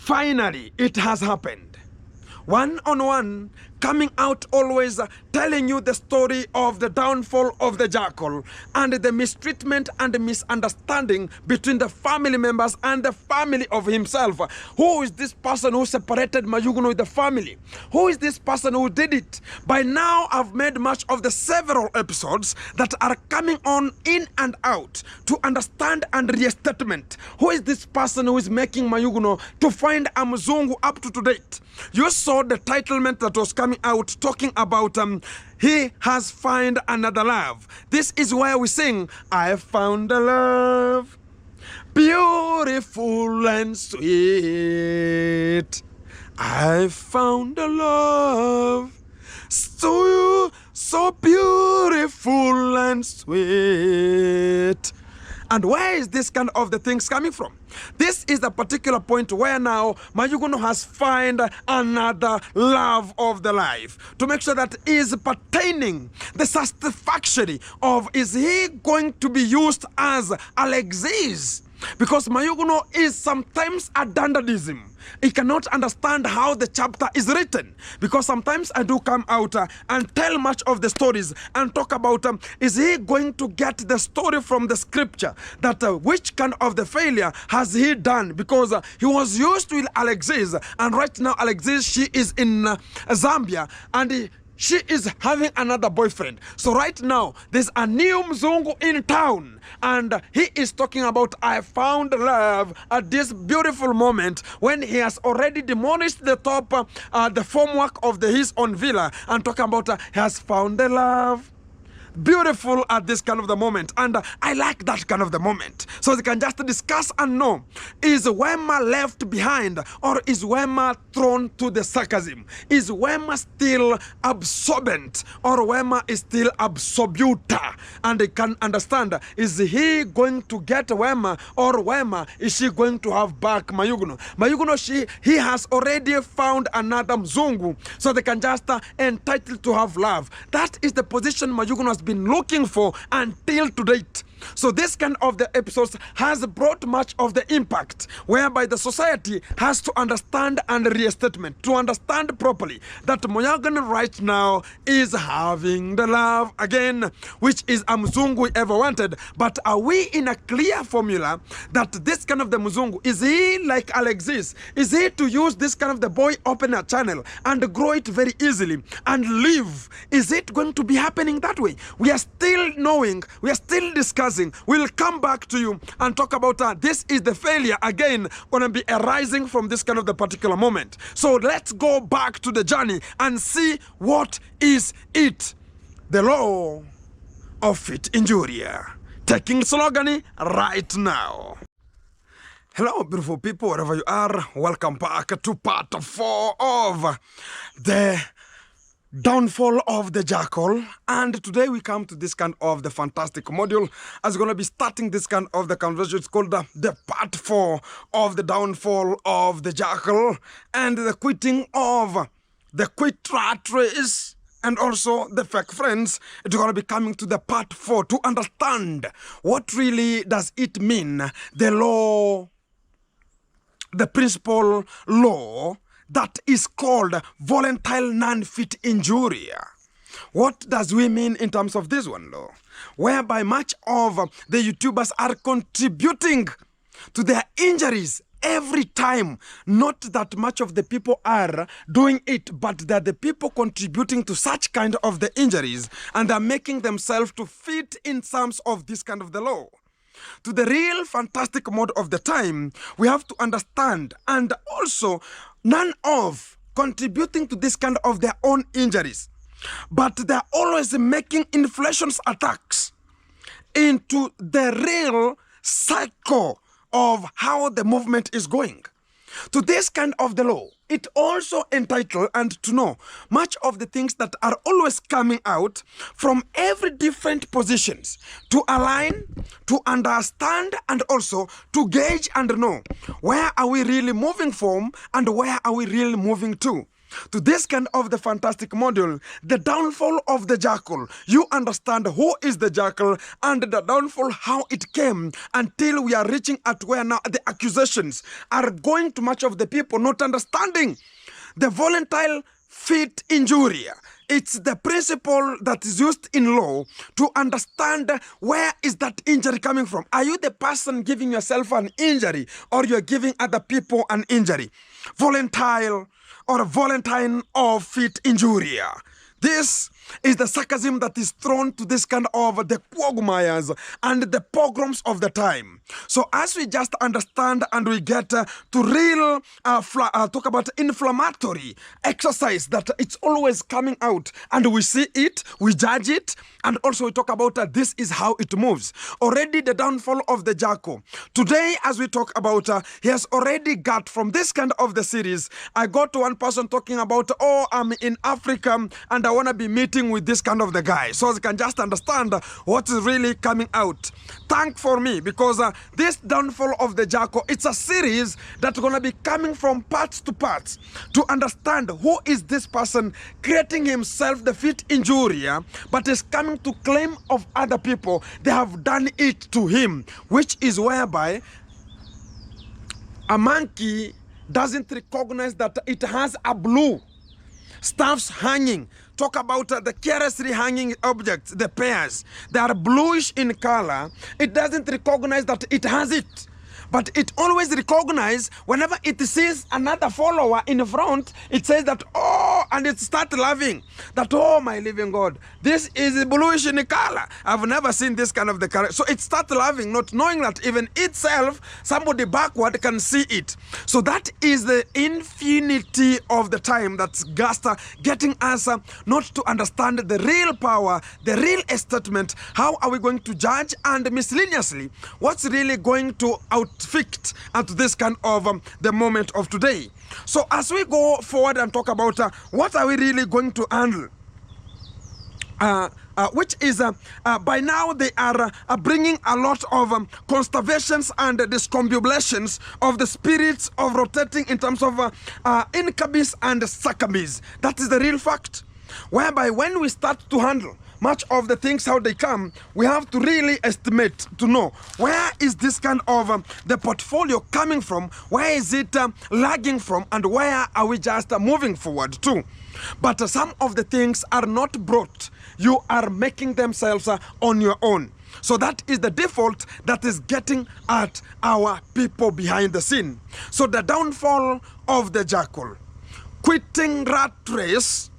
Finally, it has happened. One-on-one, coming out always telling you the story of the downfall of the jackal and the mistreatment and the misunderstanding between the family members and the family of himself. Who is this person who separated Mayuguno with the family? Who is this person who did it? By now, I've made much of the several episodes that are coming on in and out to understand and restatement. Who is this person who is making Mayuguno to find a Mzungu up to date? You saw the titlement that was coming out talking about he has found another love. This is where we sing, I found a love, beautiful and sweet. I found a love, so beautiful and sweet. And where is this kind of the things coming from? This is the particular point where now Mayuguno has found another love of the life to make sure that is pertaining the satisfaction of is he going to be used as Alexis? Because Mayuguno is sometimes a dandalism. He cannot understand how the chapter is written. Because sometimes I do come out and tell much of the stories and talk about is he going to get the story from the scripture that which kind of the failure has he done? Because he was used with Alexis, and right now Alexis, she is in Zambia, and she is having another boyfriend. So right now, there's a new Mzungu in town, and he is talking about I found love at this beautiful moment when he has already demolished the top, the formwork of his own villa, and talking about he has found the love. Beautiful at this kind of the moment, and I like that kind of the moment, so they can just discuss and know, is Wema left behind or is Wema thrown to the sarcasm? Is Wema still absorbent or Wema is still absorbuta? And they can understand, is he going to get Wema or Wema is she going to have back Mayuguno? Mayuguno, he has already found another Mzungu, so they can just entitled to have love. That is the position Mayuguno has been looking for until to date. So this kind of the episodes has brought much of the impact whereby the society has to understand and restatement, to understand properly that Mayuguno right now is having the love again, which is a Mzungu we ever wanted. But are we in a clear formula that this kind of the Mzungu, is he like Alexis? Is he to use this kind of the boy opener channel and grow it very easily and live? Is it going to be happening that way? We are still knowing, we are still discussing. We'll come back to you and talk about this is the failure again going to be arising from this kind of the particular moment. So let's go back to the journey and see what is it. The law of fit injuria. Taking slogan right now. Hello beautiful people, wherever you are, welcome back to part 4 of the downfall of the jackal, and today we come to this kind of the fantastic module as we're going to be starting this kind of the conversation. It's called the part 4 of the downfall of the jackal and the quitting of the quit rat race and also the fake friends. It's going to be coming to the part 4 to understand what really does it mean, the law, the principal law that is called volatile non-fit injuria. What does we mean in terms of this one law? Whereby much of the YouTubers are contributing to their injuries every time. Not that much of the people are doing it, but they're the people contributing to such kind of the injuries, and they're making themselves to fit in terms of this kind of the law. To the real fantastic mode of the time, we have to understand, and also none of contributing to this kind of their own injuries, but they're always making inflation's attacks into the real cycle of how the movement is going. To this kind of the law, it also entitled and to know much of the things that are always coming out from every different positions to align, to understand, and also to gauge and know where are we really moving from and where are we really moving to. to this kind of the fantastic module, the downfall of the jackal. You understand who is the jackal and the downfall, how it came, until we are reaching at where now the accusations are going to much of the people not understanding the volatile fit injuria. It's the principle that is used in law to understand where is that injury coming from. Are you the person giving yourself an injury, or you're giving other people an injury? Volatile or volatile or fit injuria. This is the sarcasm that is thrown to this kind of the quagmires and the pogroms of the time. So as we just understand and we get to real talk about inflammatory exercise, that it's always coming out and we see it, we judge it, and also we talk about this is how it moves. Already the downfall of the jackal. Today as we talk about, he has already got from this kind of the series, I got to one person talking about, oh, I'm in Africa and I want to be meeting with this kind of the guy, so you can just understand what is really coming out. Thank for me, because this downfall of the jackal, it's a series that's going to be coming from parts to parts to understand who is this person creating himself the fit injuria, but is coming to claim of other people they have done it to him, which is whereby a monkey doesn't recognize that it has a blue stuffs hanging. Talk about the carelessly hanging objects, the pears. They are bluish in color. It doesn't recognize that it has it. But it always recognizes whenever it sees another follower in front, it says that, oh, and it starts laughing. That, oh, my living God, this is bluish in color. I've never seen this kind of the color. So it starts laughing, not knowing that even itself, somebody backward can see it. So that is the infinity of the time that's getting us not to understand the real power, the real statement. How are we going to judge? And miscellaneously, what's really going to outfit at this kind of the moment of today. So as we go forward and talk about what are we really going to handle, which is by now they are bringing a lot of conservations and discombobulations of the spirits of rotating in terms of incubus and succubus. That is the real fact. Whereby when we start to handle much of the things how they come, we have to really estimate to know where is this kind of the portfolio coming from, where is it lagging from, and where are we just moving forward to. But some of the things are not brought. You are making themselves on your own. So that is the default that is getting at our people behind the scene. So the downfall of the jackal, quitting rat race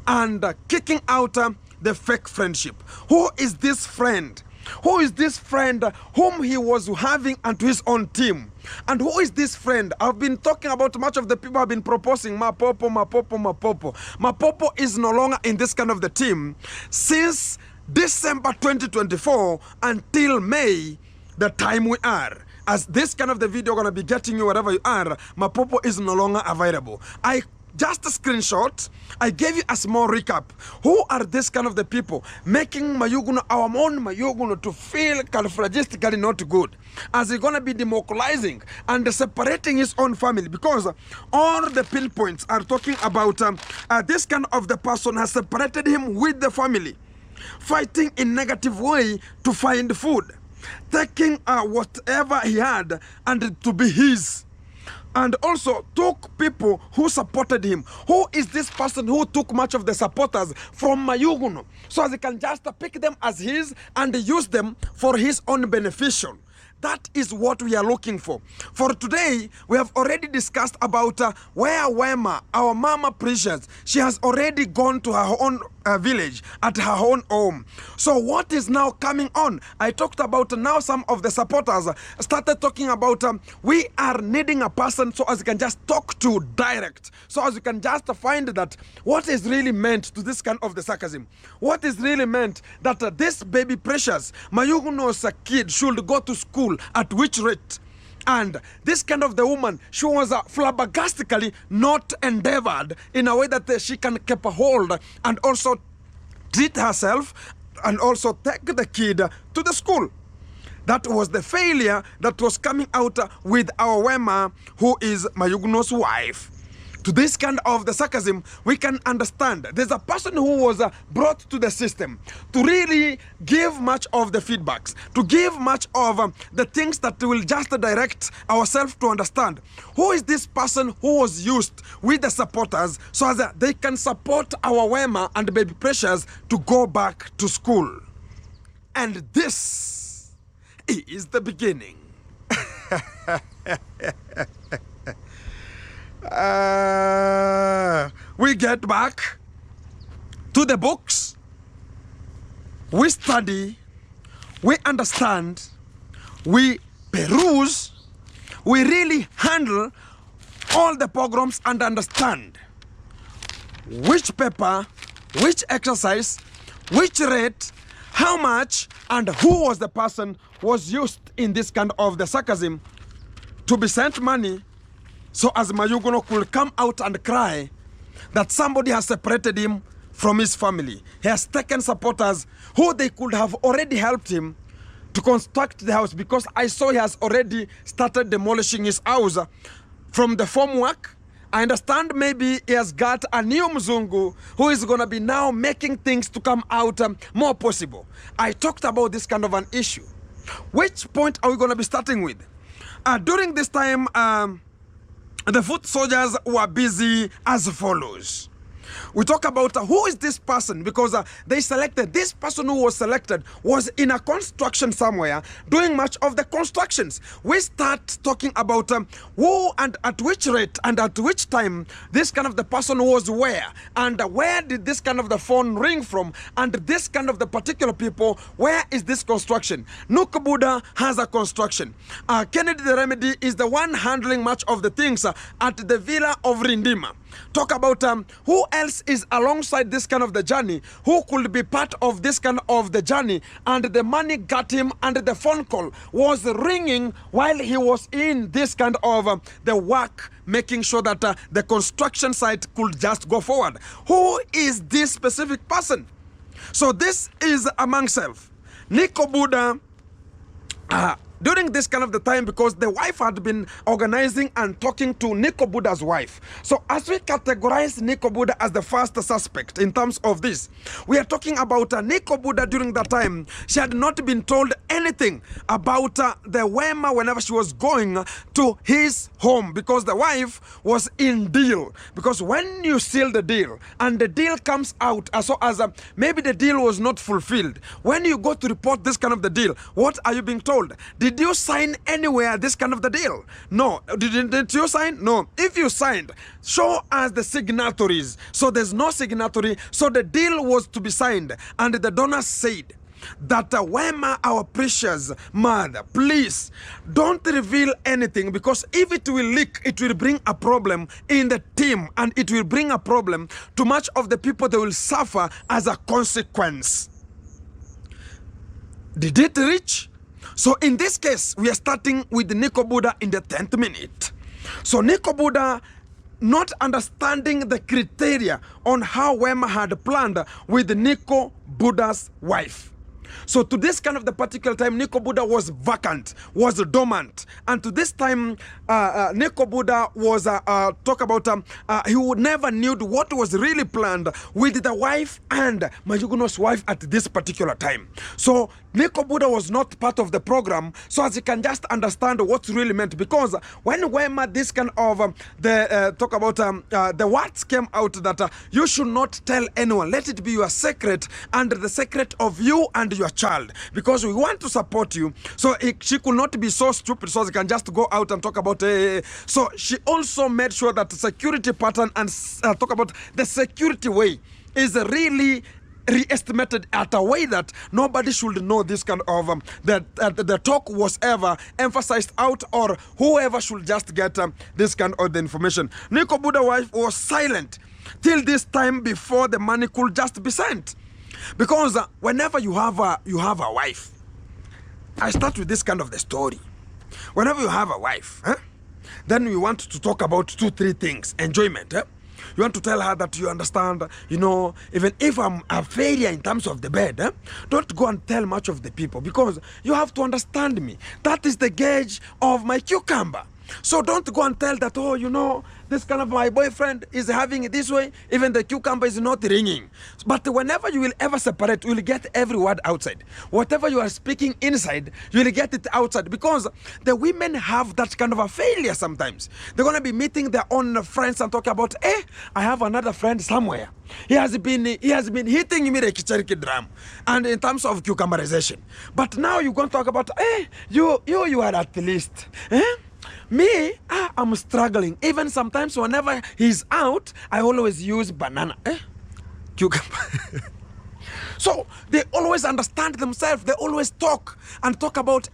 and kicking out the fake friendship. Who is this friend? Who is this friend whom he was having unto his own team? And who is this friend? I've been talking about much of the people have been proposing Mapopo, Mapopo, Mapopo. Mapopo is no longer in this kind of the team since December 2024 until May, the time we are. As this kind of the video gonna be getting you wherever you are, Mapopo is no longer available. I just a screenshot, I gave you a small recap. Who are this kind of the people making Mayuguno, our own Mayuguno, to feel califragistically not good? As he's going to be democratizing and separating his own family, because all the pinpoints are talking about this kind of the person has separated him with the family, fighting in negative way to find food, taking whatever he had and to be his. And also took people who supported him. Who is this person who took much of the supporters from Mayuguno, so as he can just pick them as his and use them for his own beneficial? That is what we are looking for. For today, we have already discussed about where Wema, our Mama Precious, she has already gone to her own village, at her own home. So what is now coming on? I talked about now some of the supporters started talking about we are needing a person so as you can just talk to direct. So as you can just find that what is really meant to this kind of the sarcasm. What is really meant that this baby Precious, Mayuguno's kid, should go to school at which rate? And this kind of the woman, she was flabbergastically not endeavored in a way that she can keep a hold and also treat herself and also take the kid to the school. That was the failure that was coming out with our Wema, who is Mayuguno's wife. to this kind of the sarcasm, we can understand there's a person who was brought to the system to really give much of the feedbacks, to give much of the things that will just direct ourselves to understand who is this person who was used with the supporters so as they can support our Wema and baby Precious to go back to school. And this is the beginning. We get back to the books, we study, we understand, we peruse, we really handle all the programs and understand which paper, which exercise, which rate, how much, and who was the person was used in this kind of the sarcasm to be sent money so as Mayuguno could come out and cry that somebody has separated him from his family. He has taken supporters who they could have already helped him to construct the house, because I saw he has already started demolishing his house from the formwork. I understand maybe he has got a new Mzungu who is going to be now making things to come out more possible. I talked about this kind of an issue. Which point are we going to be starting with? During this time, the foot soldiers were busy as follows. We talk about who is this person, because they selected, this person who was selected was in a construction somewhere doing much of the constructions. We start talking about who and at which rate and at which time this kind of the person was where, and where did this kind of the phone ring from, and this kind of the particular people, where is this construction. Nukubuda has a construction. Kennedy the Remedy is the one handling much of the things at the villa of Rindima. Talk about who else is alongside this kind of the journey, who could be part of this kind of the journey, and the money got him, and the phone call was ringing while he was in this kind of the work, making sure that the construction site could just go forward. Who is this specific person? So this is among self. Nico Buddha, during this kind of the time, because the wife had been organizing and talking to Nico Buddha's wife. So as we categorize Nico Buddha as the first suspect in terms of this, we are talking about Nico Buddha during that time. She had not been told anything about the Wema whenever she was going to his home, because the wife was in deal. Because when you seal the deal and the deal comes out as maybe the deal was not fulfilled, when you go to report this kind of the deal, what are you being told? Did you sign anywhere this kind of the deal? No. Didn't you sign? No. If you signed, show us the signatories. So there's no signatory. So the deal was to be signed. And the donor said that Wema, our precious mother, please don't reveal anything, because if it will leak, it will bring a problem in the team, and it will bring a problem to much of the people that will suffer as a consequence. Did it reach? So in this case, we are starting with Nico Buddha in the 10th minute. So Nico Buddha, not understanding the criteria on how Wema had planned with Nico Buddha's wife. So to this kind of the particular time, Nico Buddha was vacant, was dormant. And to this time, Nico Buddha was, talk about, he would never knew what was really planned with the wife and Mayuguno's wife at this particular time. So Nico Buddha was not part of the program, so as you can just understand what's really meant. Because when Wema, this kind of, talk about, the words came out that you should not tell anyone, let it be your secret and the secret of you and your child, because we want to support you. So she could not be so stupid so she can just go out and talk about so she also made sure that the security pattern and talk about the security way is really re-estimated at a way that nobody should know this kind of that the talk was ever emphasized out, or whoever should just get this kind of the information. Nico Buddha's wife was silent till this time before the money could just be sent. Because whenever you have a wife, I start with this kind of the story. Whenever you have a wife, then we want to talk about 2-3 things. Enjoyment. You want to tell her that you understand, you know, even if I'm a failure in terms of the bed, don't go and tell much of the people, because you have to understand me. That is the gauge of my cucumber. So don't go and tell that, oh, you know, this kind of my boyfriend is having it this way, even the cucumber is not ringing. But whenever you will ever separate, you will get every word outside. Whatever you are speaking inside, you will get it outside, because the women have that kind of a failure sometimes. They're going to be meeting their own friends and talk about, I have another friend somewhere. He has been hitting me the kicheriki drum, and in terms of cucumberization. But now you're going to talk about, you are at least. Me, I'm struggling. Even sometimes whenever he's out, I always use banana. Cucumber. So they always understand themselves. They always talk and talk about,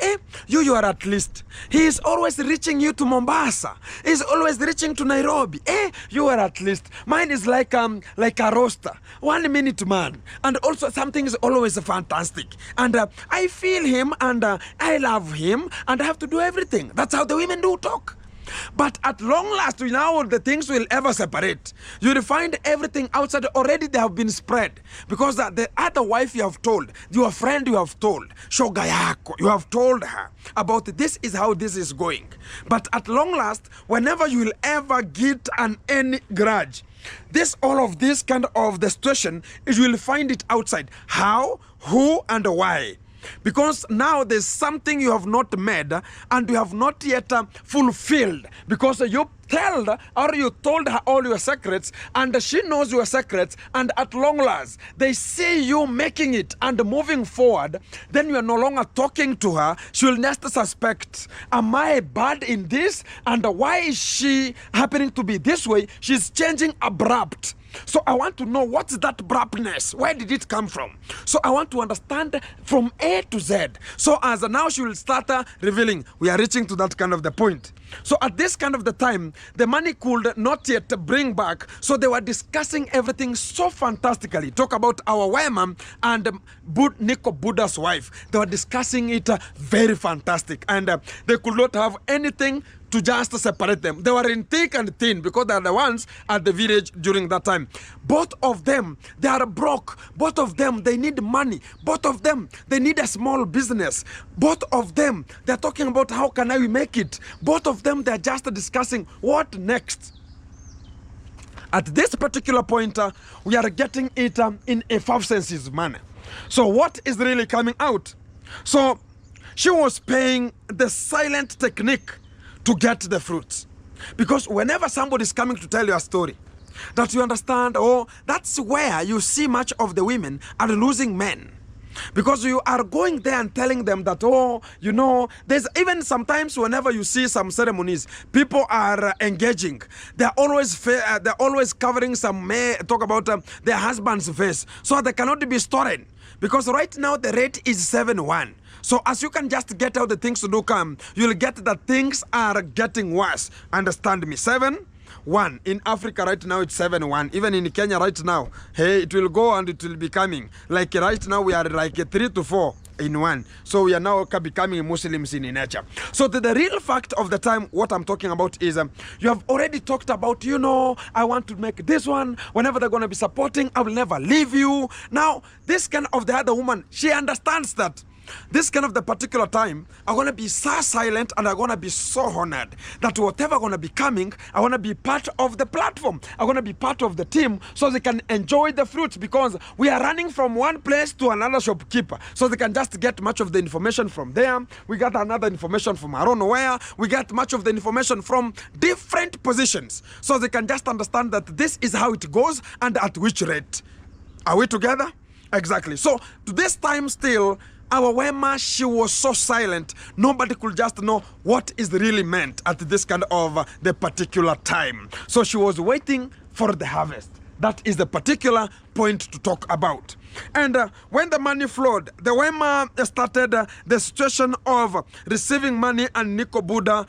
you are at least. He is always reaching you to Mombasa. He's always reaching to Nairobi. You are at least. Mine is like a roaster. 1 minute man. And also something is always fantastic. And I feel him, and I love him, and I have to do everything. That's how the women do talk. But at long last, now the things will ever separate. You will find everything outside already. They have been spread, because the other wife you have told, your friend you have told, Shogayako, you have told her about this is how this is going. But at long last, whenever you will ever get any grudge, all of this kind of the situation, you will find it outside. How, who, and why. Because now there's something you have not made, and you have not yet fulfilled, because you told her all your secrets, and she knows your secrets, and at long last they see you making it and moving forward. Then you are no longer talking to her. She will next suspect, am I bad in this, and why is she happening to be this way? She's changing abrupt. So I want to know, what's that abruptness? Where did it come from? So I want to understand from A to Z. So as now she will start revealing, we are reaching to that kind of the point. So at this kind of the time, the money could not yet bring back. So they were discussing everything so fantastically. Talk about our Wema and Nico Buddha's wife. They were discussing it very fantastic. And they could not have anything to just separate them. They were in thick and thin, because they are the ones at the village during that time. Both of them, they are broke. Both of them, they need money. Both of them, they need a small business. Both of them, they're talking about how can I make it. Both of them, they're just discussing what next. At this particular point, we are getting it in a five senses manner. So what is really coming out? So she was paying the silent technique to get the fruits. Because whenever somebody is coming to tell you a story, that you understand, that's where you see much of the women are losing men. Because you are going there and telling them that, there's even sometimes whenever you see some ceremonies, people are engaging. They're always covering talk about their husband's face, so they cannot be stolen. Because right now the rate is 7-1. So as you can just get out the things to do come, you'll get that things are getting worse. Understand me? 7-1. In Africa right now it's 7-1. Even in Kenya right now, it will go and it will be coming. Like right now we are like 3-4 in 1. So we are now becoming Muslims in nature. So the real fact of the time, what I'm talking about is, you have already talked about, I want to make this one. Whenever they're going to be supporting, I will never leave you. Now, this kind of the other woman, she understands that this kind of the particular time, I'm going to be so silent, and I'm going to be so honored that whatever going to be coming, I want to be part of the platform. I'm going to be part of the team, so they can enjoy the fruits, because we are running from one place to another shopkeeper. So they can just get much of the information from there. We got another information from I don't know where. We get much of the information from different positions. So they can just understand that this is how it goes and at which rate. Are we together? Exactly. So to this time still, our Wema, she was so silent. Nobody could just know what is really meant at this kind of the particular time. So she was waiting for the harvest. That is the particular point to talk about. And when the money flowed, the Wema started the situation of receiving money, and Nico Buddha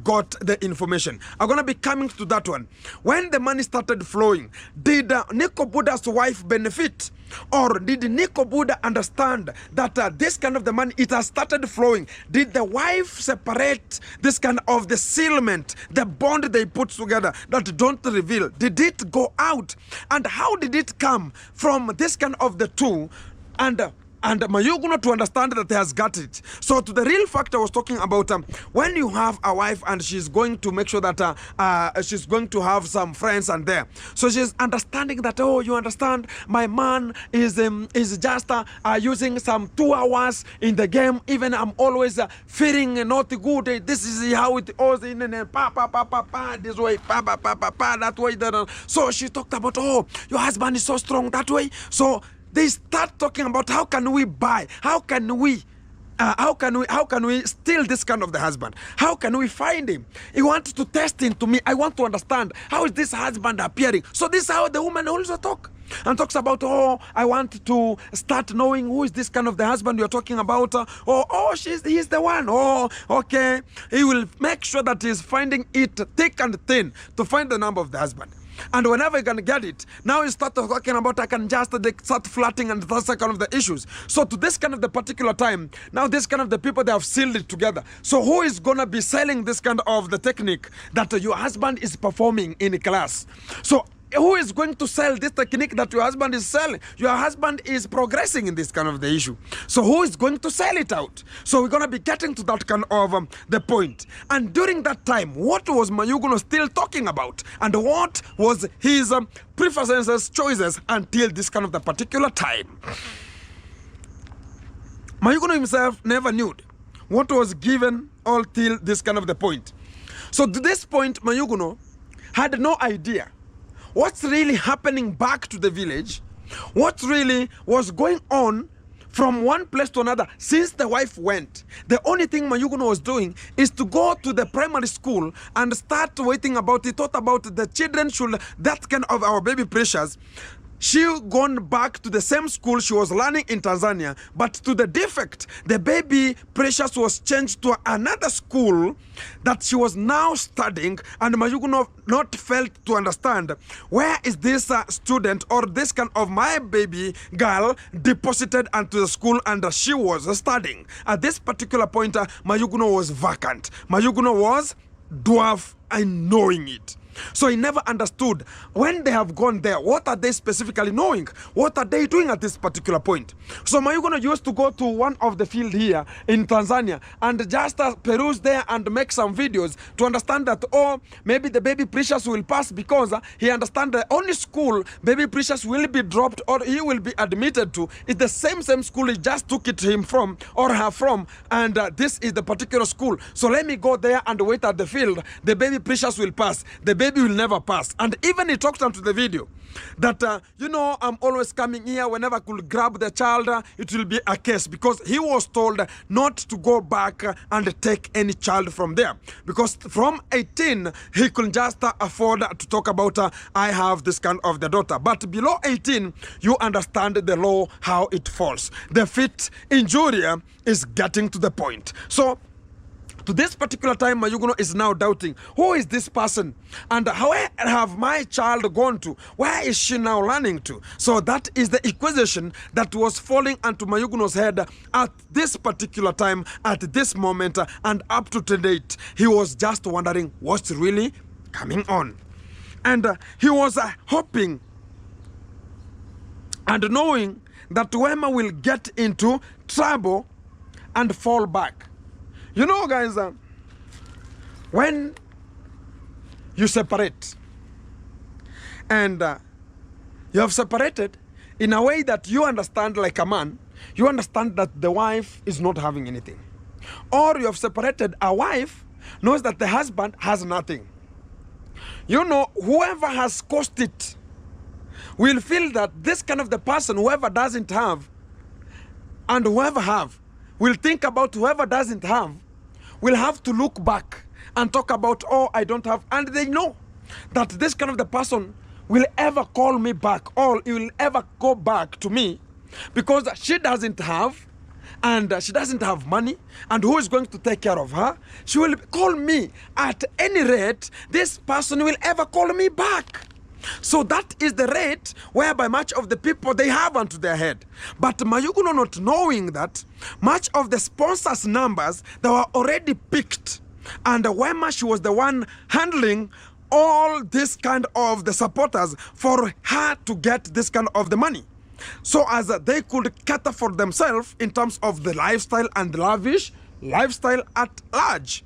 got the information. I'm going to be coming to that one. When the money started flowing, did Nico Buddha's wife benefit? Or did Nico Buddha understand that this kind of the money, it has started flowing? Did the wife separate this kind of the sealment, the bond they put together that don't reveal? Did it go out? And how did it come from this kind of the two? And and Mayuguno to understand that he has got it. So to the real fact I was talking about, when you have a wife and she's going to make sure that she's going to have some friends and there, so she's understanding that, oh, you understand, my man is just using some 2 hours in the game, even I'm always feeling not good. This is how it goes in, and pa this way, pa that way, that. So she talked about, oh, your husband is so strong that way. So they start talking about how can we buy, how can we steal this kind of the husband? How can we find him? He wants to test into me. I want to understand how is this husband appearing. So this is how the woman also talk, and talks about, oh, I want to start knowing who is this kind of the husband you're talking about. He's the one. Oh, okay. He will make sure that he's finding it thick and thin to find the number of the husband. And whenever you can get it, now you start talking about, I can just start flirting, and that's kind of the issues. So to this kind of the particular time, now this kind of the people, they have sealed it together. So who is gonna be selling this kind of the technique that your husband is performing in class? So who is going to sell this technique that your husband is selling? Your husband is progressing in this kind of the issue. So who is going to sell it out? So we're going to be getting to that kind of the point. And during that time, what was Mayuguno still talking about? And what was his preferences, choices until this kind of the particular time? Mayuguno himself never knew what was given all till this kind of the point. So to this point, Mayuguno had no idea what's really happening back to the village, what really was going on from one place to another since the wife went. The only thing Mayuguno was doing is to go to the primary school and start waiting about it, thought about the children should, that kind of our baby precious. She gone back to the same school she was learning in Tanzania, but to the defect, the baby precious was changed to another school that she was now studying, and Mayuguno not felt to understand where is this student or this kind of my baby girl deposited into the school and she was studying. At this particular point, Mayuguno was vacant. Mayuguno was dwarf and knowing it. So he never understood when they have gone there, what are they specifically knowing? What are they doing at this particular point? So Mayuguno used to go to one of the field here in Tanzania and just peruse there and make some videos to understand that, oh, maybe the baby precious will pass, because he understands the only school baby precious will be dropped or he will be admitted to is the same school he just took it him from or her from, and this is the particular school. So let me go there and wait at the field. The baby precious will pass. The baby will never pass. And even he talked onto the video that, I'm always coming here. Whenever I could grab the child, it will be a case, because he was told not to go back and take any child from there, because from 18 he could just afford to talk about I have this kind of the daughter. But below 18, you understand the law, how it falls. The fit injury is getting to the point. So to this particular time, Mayuguno is now doubting, who is this person? And where have my child gone to? Where is she now learning to? So that is the equation that was falling onto Mayuguno's head at this particular time, at this moment, and up to date. He was just wondering what's really coming on. And he was hoping and knowing that Wema will get into trouble and fall back. You know, guys, when you separate and you have separated in a way that you understand, like a man, you understand that the wife is not having anything. Or you have separated, a wife knows that the husband has nothing. You know, whoever has caused it will feel that this kind of the person, whoever doesn't have and whoever have, will think about whoever doesn't have, will have to look back and talk about, oh, I don't have. And they know that this kind of the person will ever call me back, or he will ever go back to me, because she doesn't have, and she doesn't have money, and who is going to take care of her? She will call me. At any rate, this person will ever call me back. So that is the rate whereby much of the people, they have onto their head. But Mayuguno not knowing that much of the sponsors' numbers, they were already picked. And Wema, she was the one handling all this kind of the supporters for her to get this kind of the money. so as they could cater for themselves in terms of the lifestyle and lavish lifestyle at large.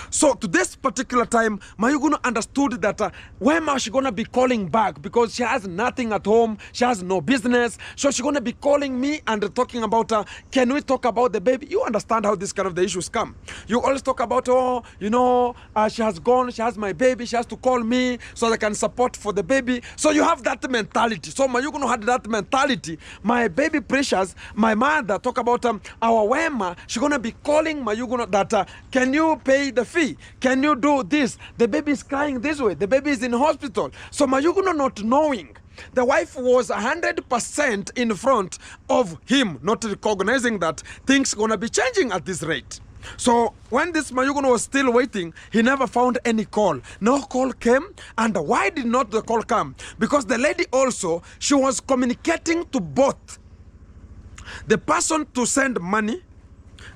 So to this particular time, Mayuguno understood that when is she going to be calling back, because she has nothing at home, she has no business, so she's going to be calling me and talking about, can we talk about the baby? You understand how this kind of the issues come. You always talk about, oh, you know, she has gone, she has my baby, she has to call me so they can support for the baby. So you have that mentality. So Mayuguno had that mentality. My baby precious, my mother, talk about our Wema, she's going to be calling Mayuguno that, can you pay the fee? Can you do this? The baby is crying this way. The baby is in hospital. So Mayuguno, not knowing, the wife was 100% in front of him, not recognizing that things gonna be changing at this rate. So when this Mayuguno was still waiting, he never found any call. No call came. And why did not the call come? Because the lady also, she was communicating to both the person to send money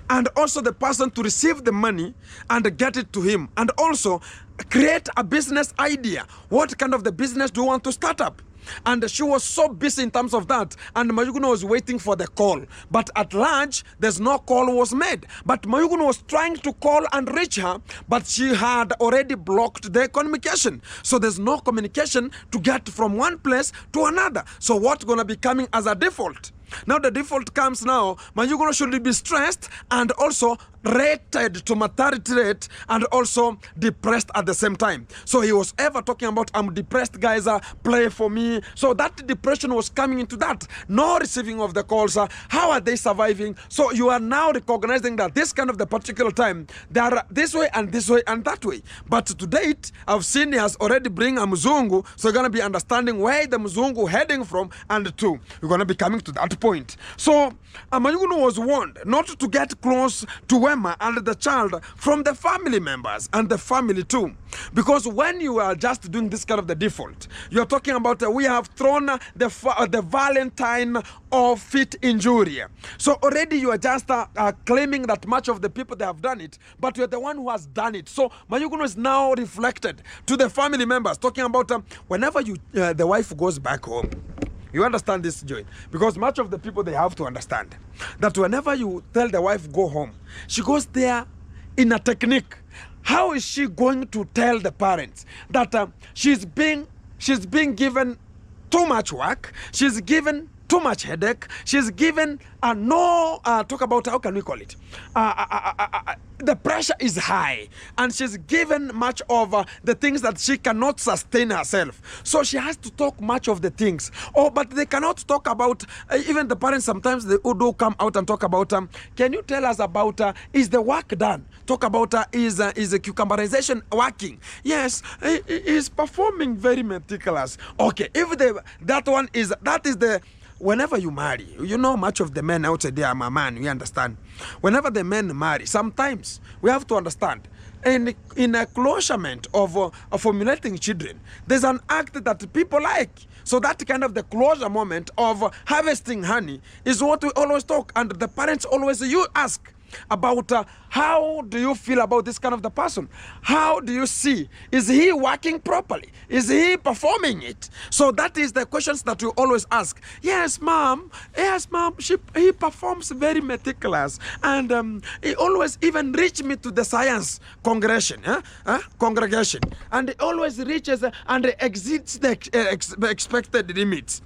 and also the person to receive the money and get it to him, and also create a business idea. What kind of the business do you want to start up? And she was so busy in terms of that, and Mayuguno was waiting for the call. But at large, there's no call was made. But Mayuguno was trying to call and reach her, but she had already blocked the communication. So there's no communication to get from one place to another. So what's going to be coming as a default? Now the default comes now, Mayuguno should be stressed and also rated to maternity rate and also depressed at the same time. So he was ever talking about, I'm depressed, guys, play for me. So that depression was coming into that. No receiving of the calls. How are they surviving? So you are now recognizing that this kind of the particular time, they are this way and that way. But to date, I've seen he has already bring a Mzungu. So you're going to be understanding where the Mzungu heading from, and two, you're going to be coming to that point. So Mayuguno was warned not to get close to Wema and the child from the family members and the family too. Because when you are just doing this kind of the default, you're talking about we have thrown the Valentine of fit injury. So already you are just claiming that much of the people they have done it, but you're the one who has done it. So Mayuguno is now reflected to the family members, talking about whenever you the wife goes back home. You understand this, Joy? Because much of the people, they have to understand that whenever you tell the wife go home, she goes there in a technique. How is she going to tell the parents that she's being given too much work, she's given too much headache, she's given talk about, how can we call it, the pressure is high, and she's given much of the things that she cannot sustain herself. So she has to talk much of the things. Oh, but they cannot talk about, even the parents sometimes, they do come out and talk about, can you tell us about, is the work done? Talk about, is the cucumberization working? Yes, he is performing very meticulous. Okay, if that is the, whenever you marry, you know, much of the men outside there, I'm a man, we understand. Whenever the men marry, sometimes we have to understand, in a closement of formulating children, there's an act that people like. So that kind of the closure moment of harvesting honey is what we always talk, and the parents always, you ask about how do you feel about this kind of the person? How do you see? Is he working properly? Is he performing it? So that is the questions that you always ask. Yes, mom. Yes, mom. He performs very meticulous, and he always even reach me to the science congregation, and he always reaches and exceeds the expected limits.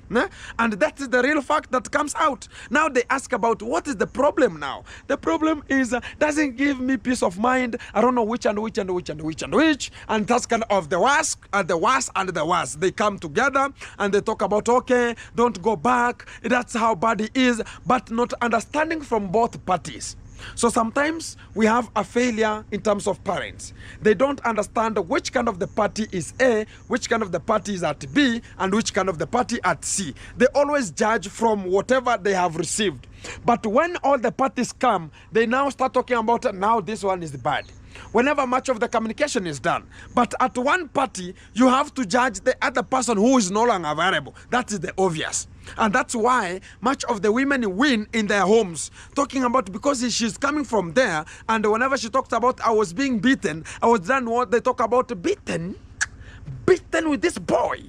And that is the real fact that comes out. Now they ask about what is the problem now. The problem is doesn't give me peace of mind. I don't know which and which and which and which and which. And that's kind of the worst and the worst and the worst. They come together and they talk about, okay, don't go back. That's how bad it is, but not understanding from both parties. So sometimes we have a failure in terms of parents. They don't understand which kind of the party is A, which kind of the party is at B, and which kind of the party at C. They always judge from whatever they have received. But when all the parties come, they now start talking about, now this one is bad. Whenever much of the communication is done. But at one party, you have to judge the other person who is no longer available. That is the obvious. And that's why much of the women win in their homes. Talking about, because she's coming from there, and whenever she talks about, I was being beaten, I was done what they talk about, beaten with this boy.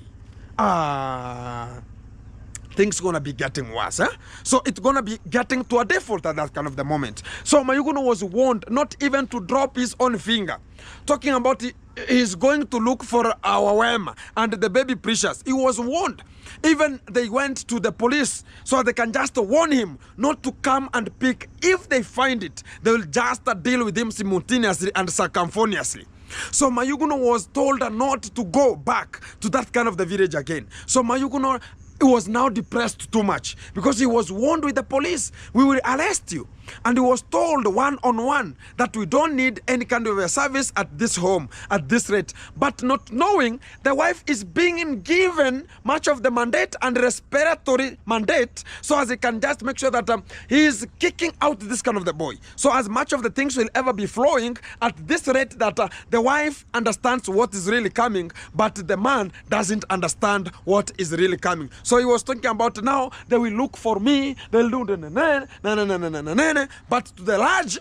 things gonna be getting worse. So it's gonna be getting to a default at that kind of the moment. So Mayuguno was warned not even to drop his own finger. Talking about he's going to look for our Wema and the baby Precious. He was warned. Even they went to the police so they can just warn him not to come and pick. If they find it, they will just deal with him simultaneously and circumphoniously. So Mayuguno was told not to go back to that kind of the village again. So Mayuguno was now depressed too much because he was warned with the police, we will arrest you. And he was told one-on-one that we don't need any kind of a service at this home, at this rate. But not knowing the wife is being given much of the mandate and respiratory mandate so as he can just make sure that he is kicking out this kind of the boy. So as much of the things will ever be flowing at this rate that the wife understands what is really coming, but the man doesn't understand what is really coming. So he was talking about now they will look for me, they'll do the but to the large,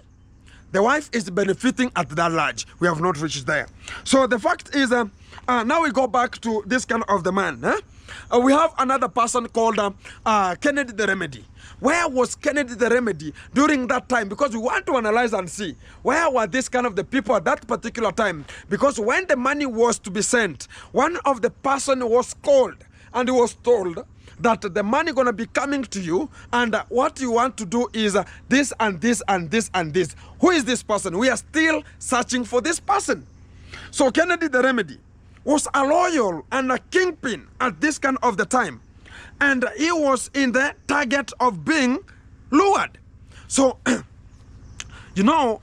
the wife is benefiting at that large. We have not reached there. So the fact is, now we go back to this kind of the man. We have another person called Kennedy the Remedy. Where was Kennedy the Remedy during that time? Because we want to analyze and see where were this kind of the people at that particular time. Because when the money was to be sent, one of the person was called and he was told that the money gonna be coming to you and what you want to do is this and this and this and this. Who is this person? We are still searching for this person. So Kennedy the Remedy was a loyal and a kingpin at this kind of the time. And he was in the target of being lured. So, you know,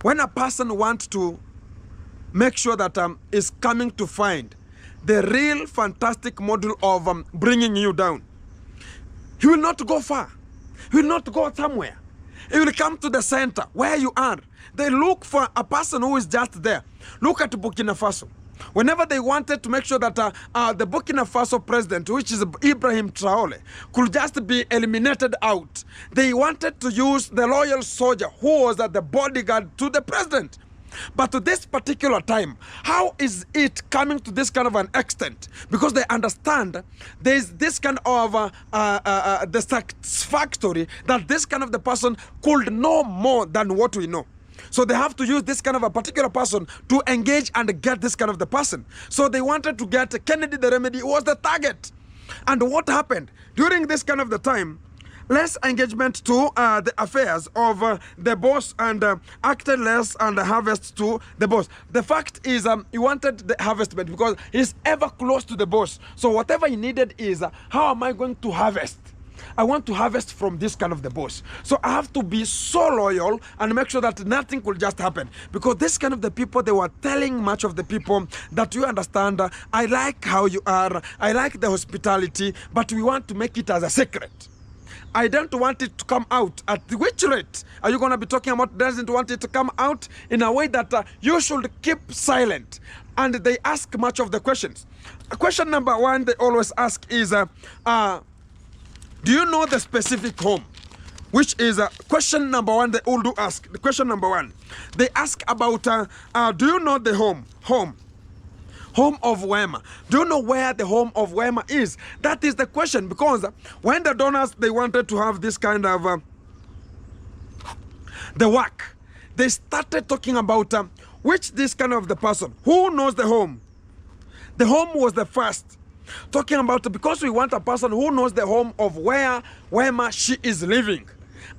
when a person wants to make sure that is coming to find the real fantastic model of bringing you down, he will not go far. He will not go somewhere. He will come to the center where you are. They look for a person who is just there. Look at Burkina Faso. Whenever they wanted to make sure that the Burkina Faso president, which is Ibrahim Traore, could just be eliminated out, they wanted to use the loyal soldier who was the bodyguard to the president. But to this particular time, how is it coming to this kind of an extent? Because they understand there is this kind of the satisfactory that this kind of the person could know more than what we know. So they have to use this kind of a particular person to engage and get this kind of the person. So they wanted to get Kennedy the Remedy was the target. And what happened? During this kind of the time, less engagement to the affairs of the boss and acted less and harvest to the boss. The fact is he wanted the harvestment because he's ever close to the boss. So whatever he needed is how am I going to harvest? I want to harvest from this kind of the boss. So I have to be so loyal and make sure that nothing could just happen. Because this kind of the people, they were telling much of the people that you understand, I like how you are, I like the hospitality, but we want to make it as a secret. I don't want it to come out. At which rate are you going to be talking about doesn't want it to come out in a way that you should keep silent? And they ask much of the questions. Question number one they always ask is, do you know the specific home? Which is question number one they all do ask. The question number one. They ask about, do you know the home of Wema? Do you know where the home of Wema is? That is the question, because when the donors, they wanted to have this kind of the work, they started talking about which this kind of the person, who knows the home? The home was the first. Talking about, because we want a person who knows the home of where Wema she is living.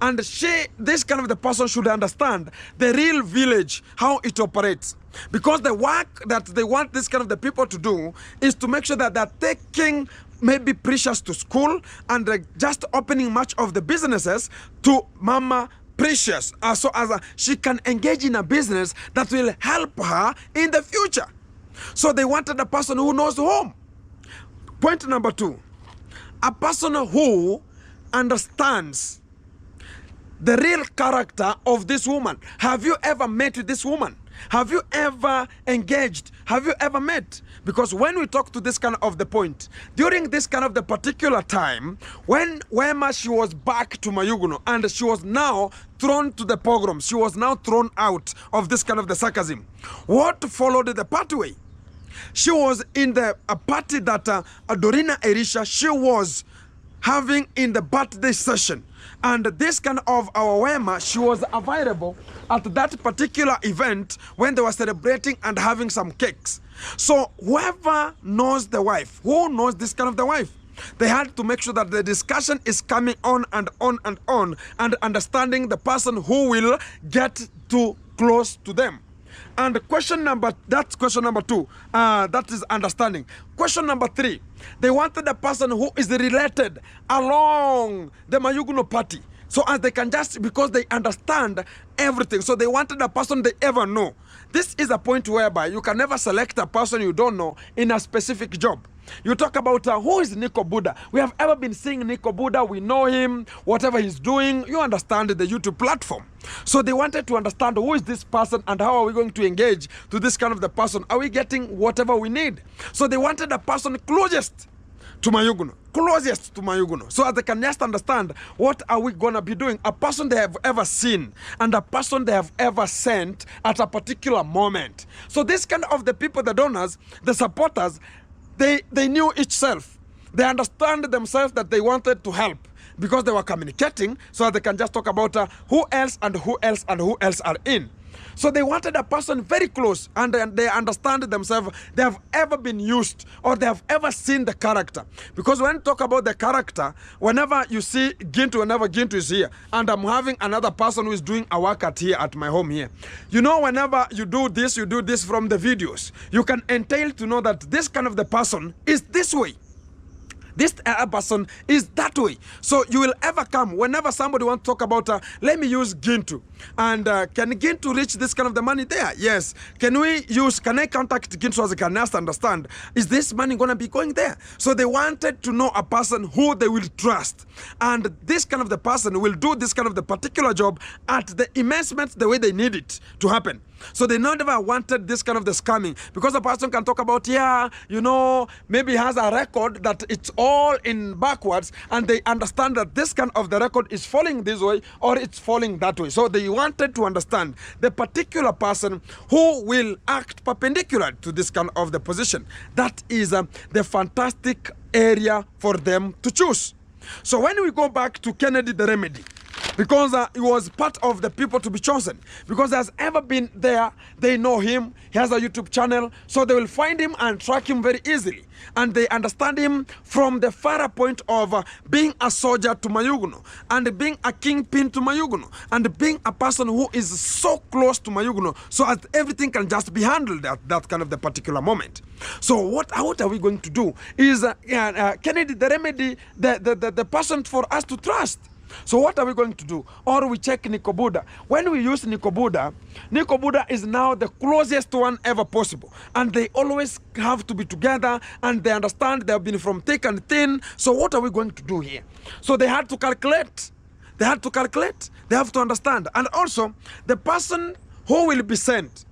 And this kind of the person should understand the real village, how it operates. Because the work that they want this kind of the people to do is to make sure that they're taking maybe Precious to school and just opening much of the businesses to Mama Precious. So as she can engage in a business that will help her in the future. So they wanted a person who knows home. Point number two, a person who understands the real character of this woman. Have you ever met with this woman? Have you ever engaged? Have you ever met? Because when we talk to this kind of the point, during this kind of the particular time, when Wema she was back to Mayuguno and she was now thrown to the pogroms, she was now thrown out of this kind of the sarcasm. What followed the pathway? She was in the party that Dorina Erisha, she was having in the birthday session. And this kind of our Wema, she was available at that particular event when they were celebrating and having some cakes. So whoever knows the wife, who knows this kind of the wife, they had to make sure that the discussion is coming on and on and on, and understanding the person who will get too close to them. And that's question number two, that is understanding. Question number three, they wanted a person who is related along the Mayuguno party, so as they can just, because they understand everything, so they wanted a person they ever know. This is a point whereby you can never select a person you don't know in a specific job. You talk about who is Nico Buddha. We have ever been seeing Nico Buddha. We know him, whatever he's doing. You understand the YouTube platform. So they wanted to understand who is this person and how are we going to engage to this kind of the person. Are we getting whatever we need? So they wanted a person closest to Mayuguno, closest to Mayuguno, so that they can just understand what are we going to be doing. A person they have ever seen and a person they have ever sent at a particular moment. So this kind of the people, the donors, the supporters, they knew each self. They understand themselves that they wanted to help because they were communicating, so that they can just talk about who else and who else and who else are in. So they wanted a person very close, and they understand themselves. They have ever been used, or they have ever seen the character. Because when you talk about the character, whenever you see Gintu, whenever Gintu is here, and I'm having another person who is doing a workout here at my home here, you know, whenever you do this from the videos, you can entail to know that this kind of the person is this way. This person is that way. So you will ever come, whenever somebody wants to talk about, let me use Gintu. And can Gintu reach this kind of the money there? Yes. Can I contact Gintu so as I can just understand, is this money going to be going there? So they wanted to know a person who they will trust. And this kind of the person will do this kind of the particular job at the immeasurement the way they need it to happen. So they never wanted this kind of the scamming, because the person can talk about, yeah, you know, maybe he has a record that it's all in backwards, and they understand that this kind of the record is falling this way or it's falling that way. So they wanted to understand the particular person who will act perpendicular to this kind of the position. That is the fantastic area for them to choose. So when we go back to Kennedy the Remedy, because he was part of the people to be chosen, because he has ever been there, they know him, he has a YouTube channel, so they will find him and track him very easily. And they understand him from the far point of being a soldier to Mayuguno, and being a kingpin to Mayuguno, and being a person who is so close to Mayuguno, so that everything can just be handled at that kind of the particular moment. So what are we going to do is Kennedy the Remedy, the person for us to trust. So what are we going to do? Or we check Nico Buddha. When we use Nico Buddha is now the closest one ever possible. And they always have to be together, and they understand they have been from thick and thin. So what are we going to do here? So they had to calculate. They have to understand. And also, the person who will be sent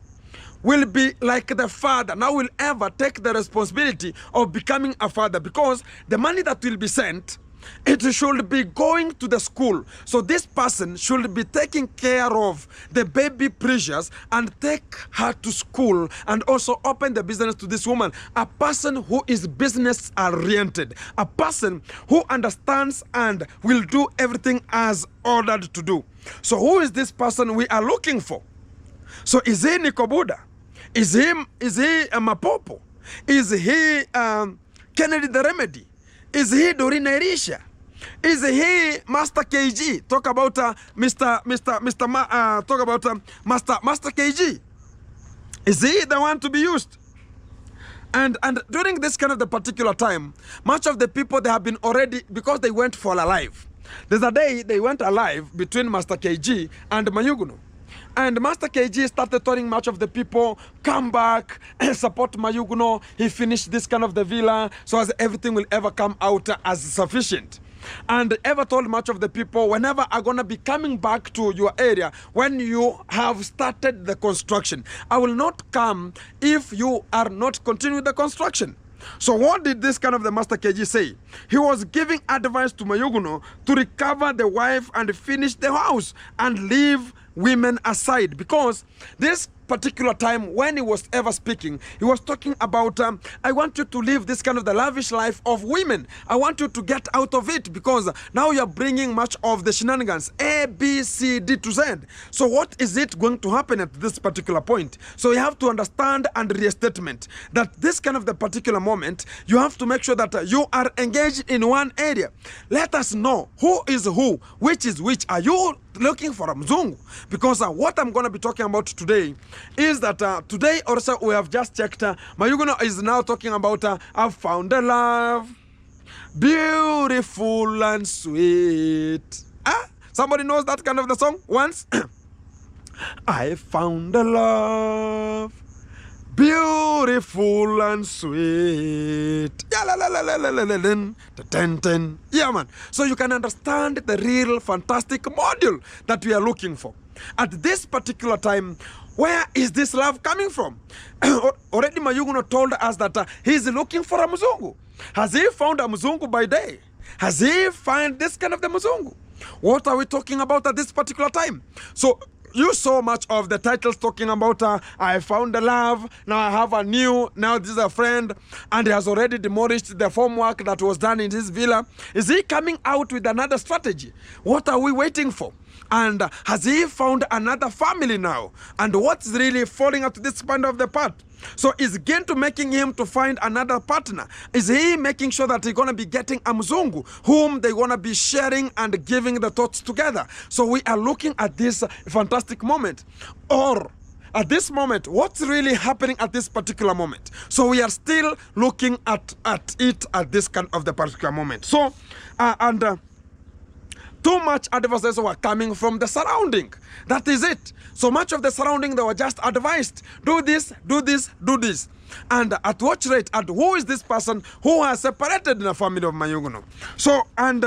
will be like the father. Now will ever take the responsibility of becoming a father, because the money that will be sent, it should be going to the school. So this person should be taking care of the baby Precious and take her to school, and also open the business to this woman. A person who is business oriented. A person who understands and will do everything as ordered to do. So who is this person we are looking for? So is he Nico Buddha? Is he Mapopo? Is he Kennedy the Remedy? Is he Dorina Erisha? Is he Master KG? Talk about Master KG. Is he the one to be used? And during this kind of the particular time, much of the people, they have been already, because they went for alive. There's a day they went alive between Master KG and Mayuguno. And Master KG started telling much of the people, come back and support Mayuguno. He finished this kind of the villa, so as everything will ever come out as sufficient. And ever told much of the people, whenever I'm going to be coming back to your area, when you have started the construction, I will not come if you are not continuing the construction. So what did this kind of the Master KG say? He was giving advice to Mayuguno to recover the wife and finish the house and leave women aside, because this particular time when he was ever speaking, he was talking about I want you to live this kind of the lavish life of women. I want you to get out of it, because now you're bringing much of the shenanigans, A, B, C, D to Z. So what is it going to happen at this particular point? So you have to understand and restatement that this kind of the particular moment, you have to make sure that you are engaged in one area. Let us know who is who, which is which. Are you looking for a mzungu? Because what I'm going to be talking about today is that today also we have just checked, Mayuguno is now talking about I've found a love, beautiful and sweet. Somebody knows that kind of the song once? I found a love, beautiful and sweet. Yeah, man. So you can understand the real fantastic module that we are looking for. At this particular time, where is this love coming from? Already Mayuguno told us that he's looking for a mzungu. Has he found a mzungu by day? Has he found this kind of the mzungu? What are we talking about at this particular time? So you saw much of the titles talking about I found a love, now I have a new, now this is a friend, and he has already demolished the formwork that was done in his villa. Is he coming out with another strategy? What are we waiting for? And has he found another family now? And what's really falling at this point of the part? So is Gento making him to find another partner? Is he making sure that he's going to be getting a mzungu whom they're going to be sharing and giving the thoughts together? So we are looking at this fantastic moment. Or at this moment, what's really happening at this particular moment? So we are still looking at it at this kind of the particular moment. So, too much advices were coming from the surrounding. That is it. So much of the surrounding, they were just advised, do this, do this, do this. And at what rate, and who is this person who has separated in the family of Mayuguno? So, and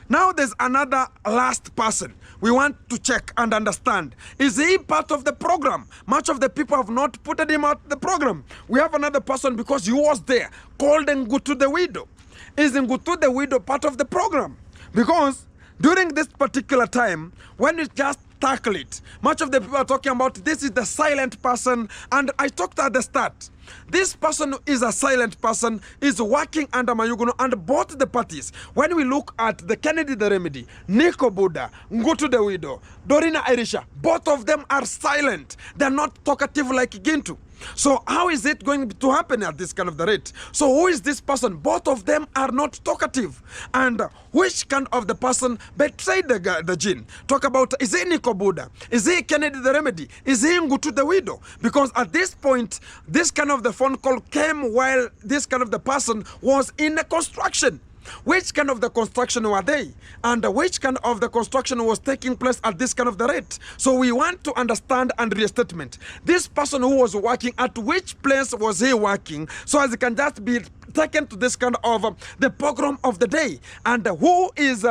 now there's another last person we want to check and understand. Is he part of the program? Much of the people have not put him out the program. We have another person because he was there, called Ngutu the widow. Is Ngutu the widow part of the program? Because during this particular time, when we just tackle it, much of the people are talking about this is the silent person, and I talked at the start. This person is a silent person, is working under Mayuguno and both the parties. When we look at the Kennedy the Remedy, Nico Buddha, Ngutu the widow, Dorina Irisha, both of them are silent. They're not talkative like Gintu. So how is it going to happen at this kind of the rate? So who is this person? Both of them are not talkative. And which kind of the person betrayed the jinn? Talk about, is he Nico Buddha? Is he Kennedy the Remedy? Is he Ngutu the widow? Because at this point, this kind of the phone call came while this kind of the person was in a construction. Which kind of the construction were they? And which kind of the construction was taking place at this kind of the rate? So we want to understand and restatement. This person who was working, at which place was he working? So as it can just be taken to this kind of the program of the day. And who is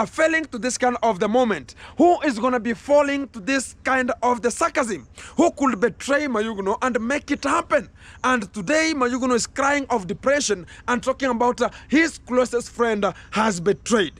failing to this kind of the moment? Who is going to be falling to this kind of the sarcasm? Who could betray Mayuguno and make it happen? And today Mayuguno is crying of depression and talking about his closest friend has betrayed.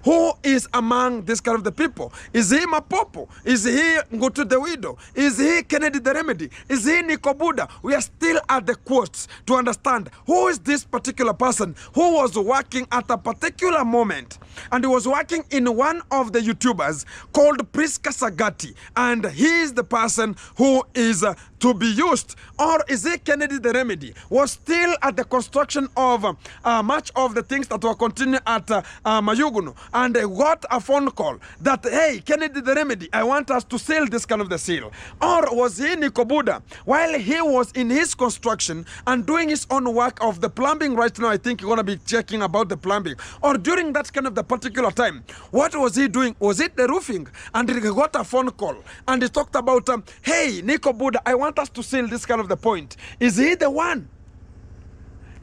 Who is among this kind of the people? Is he Mapopo? Is he Ngutu the widow? Is he Kennedy the Remedy? Is he Nico Buddha? We are still at the quotes to understand who is this particular person who was working at a particular moment. And he was working in one of the YouTubers called Priska Sagati. And he is the person who is to be used. Or is he Kennedy the Remedy? Was still at the construction of much of the things that were continuing at Mayuguno. And got a phone call that, hey, Kennedy the Remedy, I want us to seal this kind of the seal. Or was he Nico Buddha? While he was in his construction and doing his own work of the plumbing right now, I think you're going to be checking about the plumbing. Or during that kind of the particular time, what was he doing? Was it the roofing? And he got a phone call. And he talked about, hey, Nico Buddha, I want us to seal this kind of the point. Is he the one?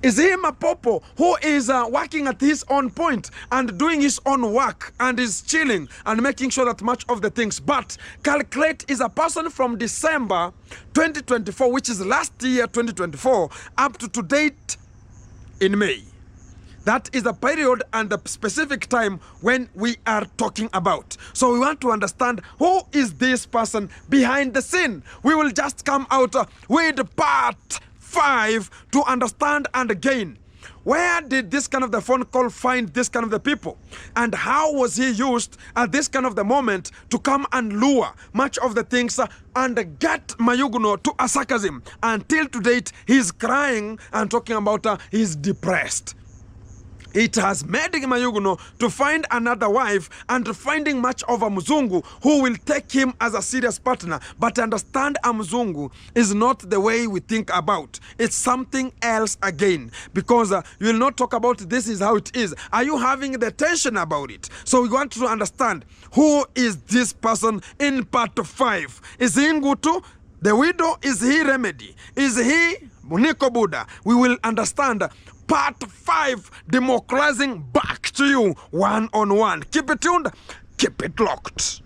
Is he Mapopo who is working at his own point and doing his own work and is chilling and making sure that much of the things? But calculate is a person from December 2024, which is last year 2024, up to date in May. That is the period and the specific time when we are talking about. So we want to understand who is this person behind the scene. We will just come out with part 5 to understand and gain. Where did this kind of the phone call find this kind of the people? And how was he used at this kind of the moment to come and lure much of the things and get Mayuguno to a sarcasm? Until to date, he's crying and talking about he's depressed. It has made Mayuguno to find another wife and finding much of a Mzungu who will take him as a serious partner. But understand, a Mzungu is not the way we think about. It's something else again. Because you will not talk about this is how it is. Are you having the tension about it? So we want to understand who is this person in part 5. Is he Ngutu? The widow? Is he Remedy? Is he Muniko Buddha? We will understand part 5, democratizing back to you one-on-one. Keep it tuned, keep it locked.